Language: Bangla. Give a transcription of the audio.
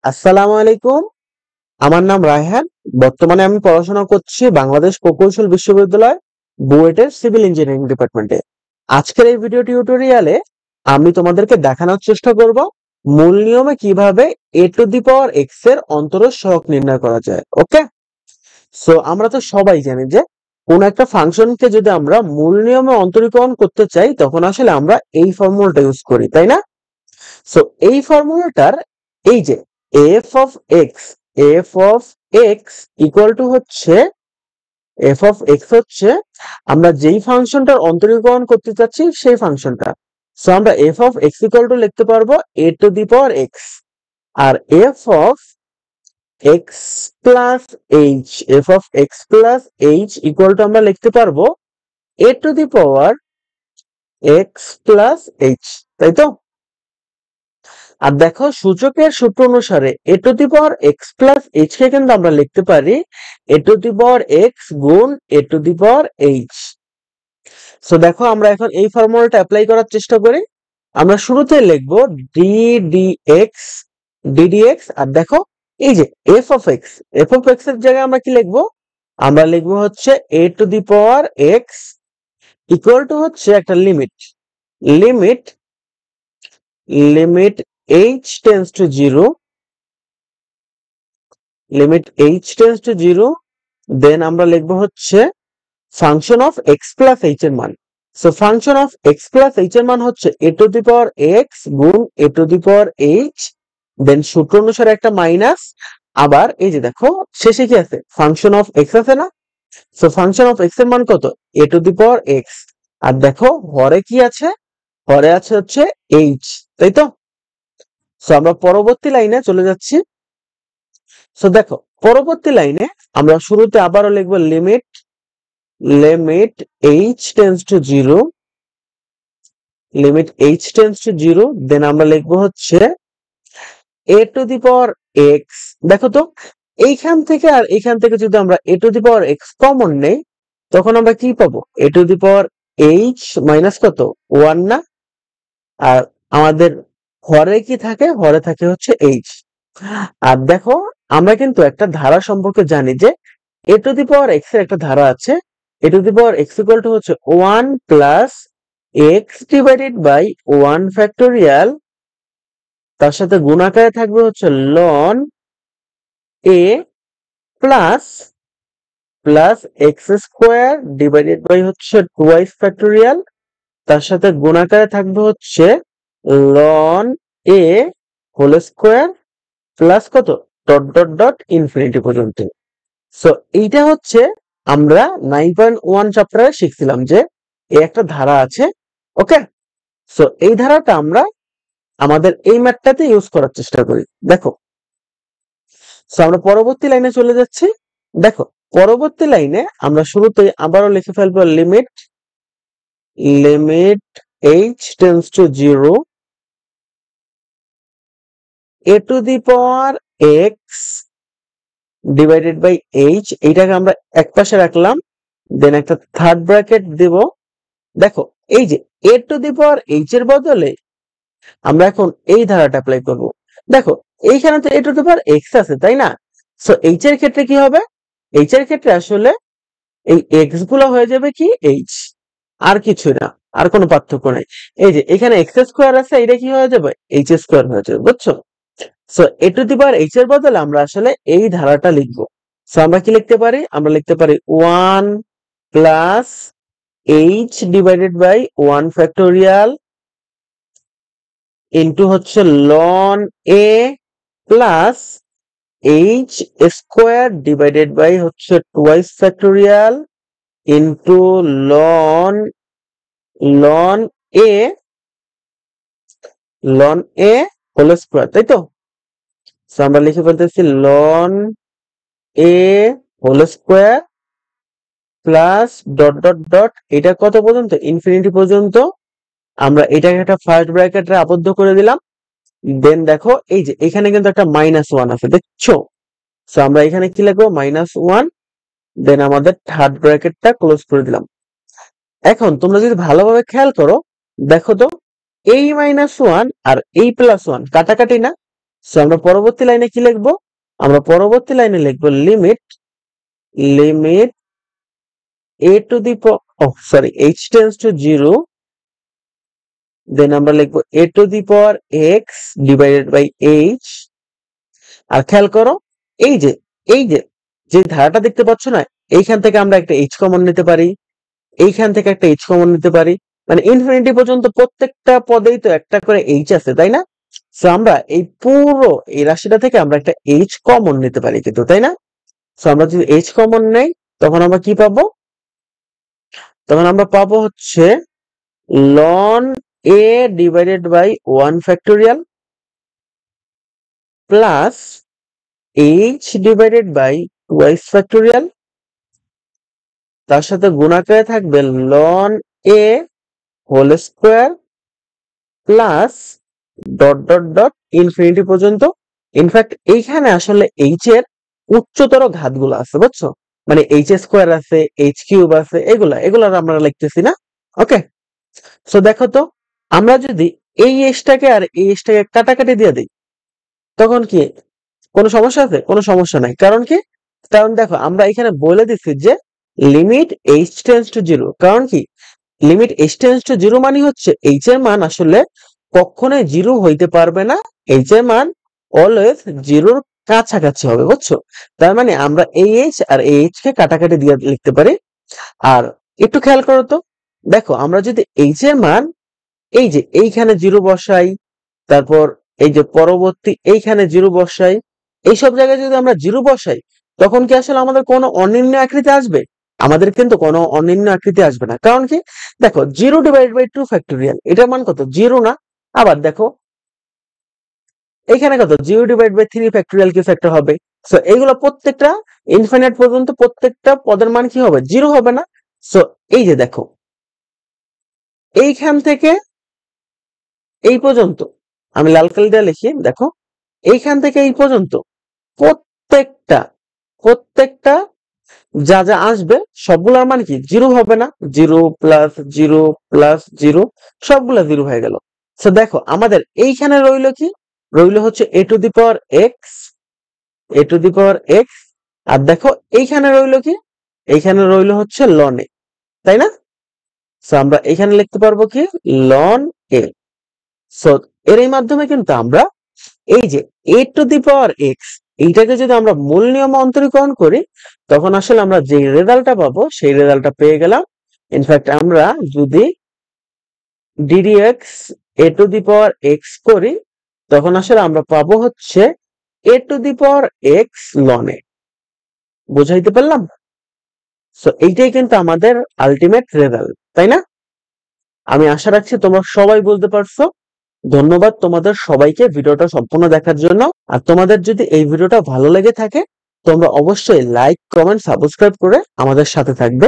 আসসালামু আলাইকুম। আমার নাম রায়হান। বর্তমানে আমি পড়াশোনা করছি বাংলাদেশ প্রকৌশল বিশ্ববিদ্যালয় বুয়েটের সিভিল ইঞ্জিনিয়ারিং ডিপার্টমেন্টে। আজকের এই ভিডিও টিউটোরিয়ালে আমি তোমাদেরকে দেখানোর চেষ্টা করব মূল নিয়মে কিভাবে এ টু দি পাওয়ার এক্স এর অন্তরজ সহগ নির্ণয় করা যায়। ওকে, সো আমরা তো সবাই জানি যে কোন একটা ফাংশনকে যদি আমরা মূল নিয়মে অন্তরীকরণ করতে চাই তখন আসলে আমরা এই ফর্মুলাটা ইউজ করি, তাই না? সো এই ফর্মুলাটার এই যে F of x F of x equal to হচ্ছে এফ অফ এক্স হচ্ছে আমরা যেই ফাংশনটার অন্তরীকরণ করতে চাচ্ছি সেই ফাংশনটা। সো আমরা f of x equal to লিখতে পারবো a to the power x, আর f of x plus h f of x plus h equal to আমরা লিখতে পারবো a to the power x plus h, তাই তো? আর দেখো সূচকের সূত্র অনুসারে a to the power x plus h কে কিন্তু আমরা লিখতে পারি এ টু দি পাওয়ার এক্স গুণ a to the power h. So দেখো আমরা এখন এই ফর্মুলাটা অ্যাপ্লাই করার চেষ্টা করি। আমরা শুরুতে লিখবো ডি ডি এক্স ডিডিএক্স, আর দেখো এই যে এফ অফ এক্স এর জায়গায় আমরা কি লিখবো? আমরা লিখবো হচ্ছে a to the power x equal to হচ্ছে একটা limit limit limit h tends to 0 limit h tends to 0, then আমরা লিখবো হচ্ছে function of x plus h এর মান। So function of x plus h এর মান হচ্ছে a to the power x গুণ a to the power H, দেন সূত্র অনুসারে একটা মাইনাস, আবার এই যে দেখো শেষে কি আছে ফাংশন অফ এক্স আছে না? সো ফাংশন অফ এক্স এর মান কত? এ টু দি পাওয়ার এক্স, আর দেখো হরে কি আছে? হরে আছে হচ্ছে এইচ, তাই তো? সো আমরা পরবর্তী লাইনে চলে যাচ্ছি। সো দেখো পরবর্তী লাইনে আমরা শুরুতে আবারও লিখবো limit limit h tends to 0 limit h tends to 0, then আমরা লিখবো হচ্ছে a two the power x। দেখো তো এইখান থেকে আর এইখান থেকে যদি আমরা a two the power x common নেই তখন আমরা কি পাবো? a two the power h minus কত 1 না? আর আমাদের হরে কি থাকে? হরে থাকে হচ্ছে h। আর দেখো আমরা কিন্তু একটা ধারা সম্পর্কে জানি যে এ টু দি পাওয়ার এক্স এর একটা ধারা আছে, a to the power x equal to হচ্ছে 1 plus x divided by 1 factorial, তার সাথে গুণাকারে থাকবে হচ্ছে ln a plus plus x square divided by হচ্ছে 2x ফ্যাক্টোরিয়াল, তার সাথে গুণাকারে থাকবে হচ্ছে ln a whole square plus কত ডট ডট ডট ইনফিনিটি পর্যন্ত। সো এইটা হচ্ছে আমরা 9.1 চ্যাপ্টারে শিখছিলাম যে এই একটা ধারা আছে। ওকে, সো এই ধারাটা আমরা আমাদের এই ম্যাথটাতে ইউজ করার চেষ্টা করি। দেখো সো আমরা পরবর্তী লাইনে চলে যাচ্ছি। দেখো পরবর্তী লাইনে আমরা শুরুতেই আবারও লিখে ফেলবো limit limit h tends to 0 a to the power x divided by H, এইটাকে আমরা এক পাশে রাখলাম, দেন একটা থার্ড ব্র্যাকেট দেব। দেখো এই যে এ টু দি পাওয়ার এইচ এর বদলে আমরা এখন এই ধারাটা অ্যাপ্লাই করব। দেখো এইখানে তো এ টু দি পাওয়ার এক্স আছে, তাই না? সো এইচ এর ক্ষেত্রে কি হবে? এইচ এর ক্ষেত্রে আসলে এই এক্স গুলো হয়ে যাবে কি এইচ, আর কিছু না, আর কোনো পার্থক্য নাই। এই যে এখানে এক্স স্কোয়ার আছে, এটা কি হয়ে যাবে? এইচ স্কোয়ার হয়ে যাবে, বুঝছো? So A to the power H এর বদলে আমরা আসলে এই ধারাটা লিখবো। সো আমরা কি লিখতে পারি? আমরা লিখতে পারি 1 plus h divided by 1 factorial into হচ্ছে ln a plus h square divided by হচ্ছে 2x factorial into ln ln a ln a whole square, তাই তো? সো আমরা লিখে ফেলতেছি ln a whole square plus dot dot dot, এটা কত পর্যন্ত? ইনফিনিটি পর্যন্ত। আমরা এটাকে একটা ফার্স্ট ব্র্যাকেটে আবদ্ধ করে দিলাম, দেন দেখো এই যে এখানে কিন্তু একটা -1 আছে, দেখছো? সো আমরা এখানে কি লিখবো? -1, দেন আমাদের থার্ড ব্র্যাকেটটা ক্লোজ করে দিলাম। এখন তোমরা যদি ভালোভাবে খেয়াল করো দেখো তো এই -1 আর এই +1 কাটাকাটি না? সো আমরা পরবর্তী লাইনে কি লিখবো? আমরা পরবর্তী লাইনে লিখবো limit limit a to the h tends to 0, then আমরা লিখবো a to the power x divided by h। আর খেয়াল করো, এই যে এই যে যে ধারাটা দেখতে পাচ্ছ না, এইখান থেকে আমরা একটা h কমন নিতে পারি, এইখান থেকে একটা h কমন নিতে পারি, মানে ইনফিনিটি পর্যন্ত প্রত্যেকটা পদেই তো একটা করে h আছে, তাই না? সো আমরা এই পুরো এই রাশিটা থেকে আমরা একটা h কমন নিতে পারি কিন্তু, তাই না? সো আমরা যদি h কমন নেই তখন আমরা কি পাবো? তখন আমরা পাবো হচ্ছে ln a divided by 1 factorial plus h divided by twice factorial, তার সাথে গুণাকারে থাকবে ln a whole square plus dot dot dot infinity পর্যন্ত। ইনফ্যাক্ট এইখানে আসলে এইচ এর উচ্চতর ঘাতগুলো আছে, বুঝছো? মানে এইচ স্কোয়ার আছে, এইচ কিউব আছে, এগুলা আমরা লিখতেছি না। ওকে, সো দেখো তো, আমরা যদি এই এসটাকে আর এই এসটাকে কাটাকাটি দিয়ে দিই তখন কি কোনো সমস্যা আছে? কোনো সমস্যা নাই। কারণ কি? কারণ দেখো আমরা এখানে বলে দিচ্ছি যে limit h tends to zero. কারণ কি? Limit h tends to zero মানে হচ্ছে এইচ এর মান আসলে কখনোই জিরো হইতে পারবে না, এইচ এর মান অলওয়েজ জিরোর কাছাকাছি হবে, বুঝছো? তার মানে আমরা এই এইচ আর এই এইচ কে কাটাকাটি দিয়ে লিখতে পারি। আর একটু খেয়াল করো তো, দেখো আমরা যদি এইচ এর মান এই যে এইখানে জিরো বসাই, তারপর এই যে পরবর্তী এইখানে জিরো বসাই, এইসব জায়গায় যদি আমরা জিরো বসাই তখন কি আসলে আমাদের কোনো অনির্ণয় আকৃতি আসবে? আমাদের কিন্তু কোনো অনির্ণয় আকৃতি আসবে না। কারণ কি? দেখো 0/2 ফ্যাক্টোরিয়াল, এটার মান কত? জিরো না? আবার দেখো এখানে কত? 0/3 ফ্যাক্টোরিয়াল কি ফ্যাক্টর হবে? সো এইগুলো প্রত্যেকটা ইনফিনিট পর্যন্ত প্রত্যেকটা পদের মান কি হবে? জিরো হবে না? সো এই যে দেখো এইখান থেকে এই পর্যন্ত, আমি লাল কালি দিয়ে লিখি, দেখো এইখান থেকে এই পর্যন্ত প্রত্যেকটা প্রত্যেকটা যা যা আসবে সবগুলোর মান কি? জিরো হবে না? Zero plus zero plus zero, সবগুলা জিরো হয়ে গেল। তো দেখো আমাদের এইখানে রইল কি? রইল হচ্ছে a to the power x, a to the power x. আর দেখো এইখানে রইল কি? এইখানে রইল হচ্ছে লন এ, তাই না? সো আমরা এখানে লিখতে পারবো কি? লন এ। সো এর এই মাধ্যমে কিন্তু আমরা এই যে এ টু দি পাওয়ার এক্স, এইটাকে যদি আমরা মূল নিয়মে অন্তরীকরণ করি তখন আসলে আমরা যে রেজাল্টটা পাবো সেই রেজাল্টটা পেয়ে গেলাম। ইনফ্যাক্ট আমরা যদি d d x a to the power x করি তখন আসলে আমরা পাবো হচ্ছে a to the power x ln a. বুঝাইতে পারলাম? সো এইটাই কিন্তু আমাদের আলটিমেট রেজাল্ট, তাই না? আমি আশা রাখছি তোমরা সবাই বুঝতে পারছো। ধন্যবাদ তোমাদের সবাইকে ভিডিওটা সম্পূর্ণ দেখার জন্য। আর তোমাদের যদি এই ভিডিওটা ভালো লেগে থাকে তোমরা অবশ্যই লাইক, কমেন্ট, সাবস্ক্রাইব করে আমাদের সাথে থাকবে।